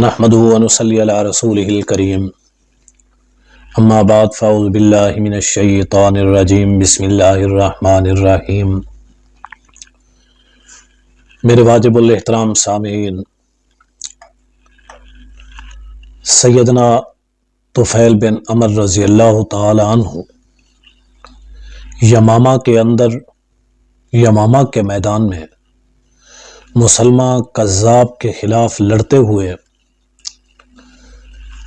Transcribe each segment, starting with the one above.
نحمده ونصلي على رسوله الكريم اما بعد فاعوذ بالله من الشیطان الرجیم بسم اللہ الرحمن الرحیم۔ میرے واجب الاحترام سامعین، سیدنا طفیل بن عمر رضی اللہ تعالی عنہ یمامہ کے اندر، یمامہ کے میدان میں مسلمہ کذاب کے خلاف لڑتے ہوئے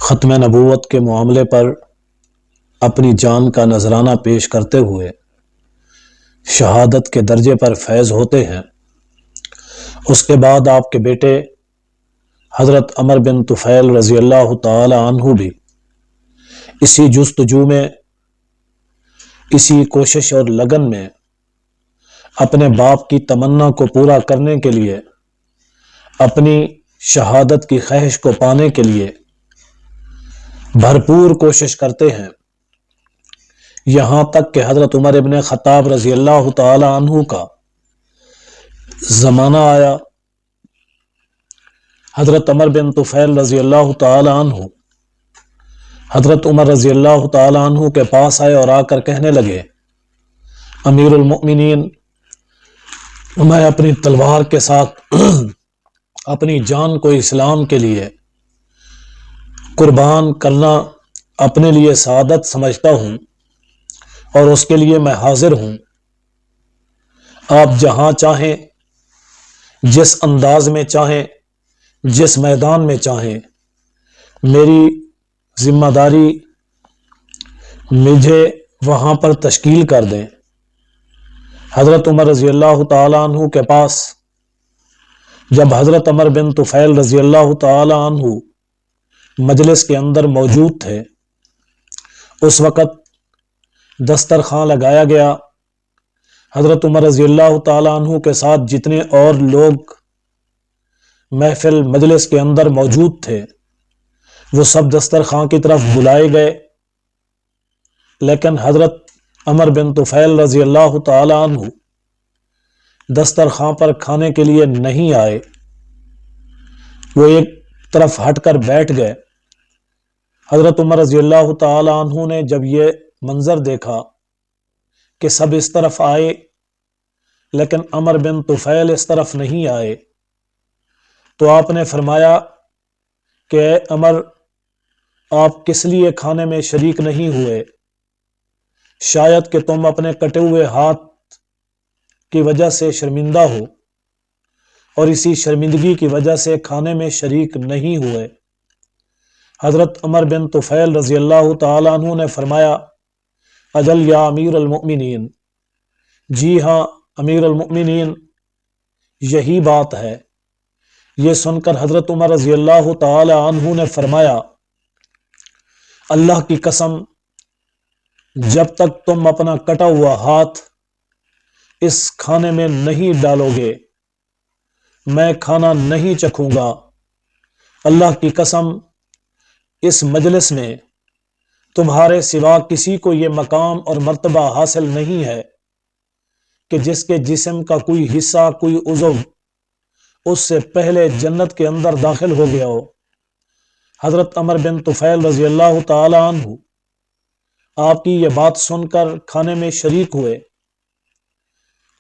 ختم نبوت کے معاملے پر اپنی جان کا نذرانہ پیش کرتے ہوئے شہادت کے درجے پر فیض ہوتے ہیں۔ اس کے بعد آپ کے بیٹے حضرت عمر بن طفیل رضی اللہ تعالی عنہ بھی اسی جستجو میں، اسی کوشش اور لگن میں اپنے باپ کی تمنا کو پورا کرنے کے لیے، اپنی شہادت کی خواہش کو پانے کے لیے بھرپور کوشش کرتے ہیں، یہاں تک کہ حضرت عمر ابن خطاب رضی اللہ تعالی عنہ کا زمانہ آیا۔ حضرت عمر بن طفیل رضی اللہ تعالی عنہ حضرت عمر رضی اللہ تعالی عنہ کے پاس آئے اور آ کر کہنے لگے، امیر المؤمنین، میں اپنی تلوار کے ساتھ اپنی جان کو اسلام کے لیے قربان کرنا اپنے لیے سعادت سمجھتا ہوں اور اس کے لیے میں حاضر ہوں۔ آپ جہاں چاہیں، جس انداز میں چاہیں، جس میدان میں چاہیں، میری ذمہ داری مجھے وہاں پر تشکیل کر دیں۔ حضرت عمر رضی اللہ تعالی عنہ کے پاس جب حضرت عمر بن طفیل رضی اللہ تعالی عنہ مجلس کے اندر موجود تھے، اس وقت دسترخوان لگایا گیا۔ حضرت عمر رضی اللہ تعالی عنہ کے ساتھ جتنے اور لوگ محفل مجلس کے اندر موجود تھے وہ سب دسترخوان کی طرف بلائے گئے، لیکن حضرت عمر بن طفیل رضی اللہ تعالی عنہ دسترخوان پر کھانے کے لیے نہیں آئے، وہ ایک طرف ہٹ کر بیٹھ گئے۔ حضرت عمر رضی اللہ تعالی عنہ نے جب یہ منظر دیکھا کہ سب اس طرف آئے لیکن عمر بن طفیل اس طرف نہیں آئے، تو آپ نے فرمایا کہ اے عمر، آپ کس لیے کھانے میں شریک نہیں ہوئے؟ شاید کہ تم اپنے کٹے ہوئے ہاتھ کی وجہ سے شرمندہ ہو اور اسی شرمندگی کی وجہ سے کھانے میں شریک نہیں ہوئے۔ حضرت عمر بن طفیل رضی اللہ تعالی عنہ نے فرمایا، اجل یا امیر المؤمنین، جی ہاں امیر المؤمنین، یہی بات ہے۔ یہ سن کر حضرت عمر رضی اللہ تعالی عنہ نے فرمایا، اللہ کی قسم، جب تک تم اپنا کٹا ہوا ہاتھ اس کھانے میں نہیں ڈالو گے میں کھانا نہیں چکھوں گا۔ اللہ کی قسم، اس مجلس میں تمہارے سوا کسی کو یہ مقام اور مرتبہ حاصل نہیں ہے کہ جس کے جسم کا کوئی حصہ، کوئی عضو اس سے پہلے جنت کے اندر داخل ہو گیا ہو۔ حضرت عمر بن طفیل رضی اللہ تعالی عنہ آپ کی یہ بات سن کر کھانے میں شریک ہوئے،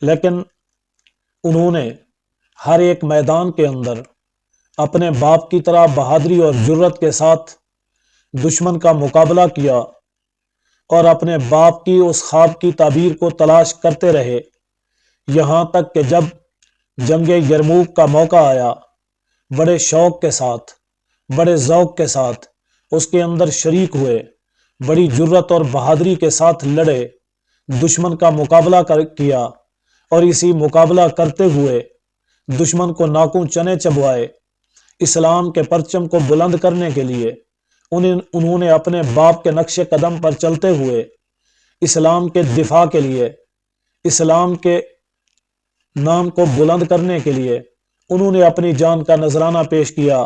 لیکن انہوں نے ہر ایک میدان کے اندر اپنے باپ کی طرح بہادری اور جرت کے ساتھ دشمن کا مقابلہ کیا اور اپنے باپ کی اس خواب کی تعبیر کو تلاش کرتے رہے، یہاں تک کہ جب جنگ یرموک کا موقع آیا، بڑے شوق کے ساتھ، بڑے ذوق کے ساتھ اس کے اندر شریک ہوئے، بڑی جرت اور بہادری کے ساتھ لڑے، دشمن کا مقابلہ کیا اور اسی مقابلہ کرتے ہوئے دشمن کو ناکوں چنے چبوائے۔ اسلام کے پرچم کو بلند کرنے کے لیے انہوں نے اپنے باپ کے نقش قدم پر چلتے ہوئے اسلام کے دفاع کے لیے، اسلام کے نام کو بلند کرنے کے لیے انہوں نے اپنی جان کا نذرانہ پیش کیا۔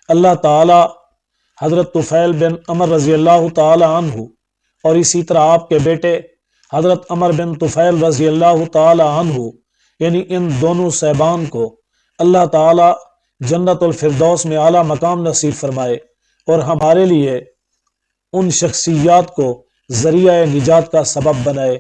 اللہ تعالی حضرت طفیل بن عمر رضی اللہ تعالی عنہ اور اسی طرح آپ کے بیٹے حضرت عمر بن طفیل رضی اللہ تعالی عنہ، یعنی ان دونوں صاحبان کو اللہ تعالی جنت الفردوس میں اعلیٰ مقام نصیب فرمائے اور ہمارے لیے ان شخصیات کو ذریعہ نجات کا سبب بنائے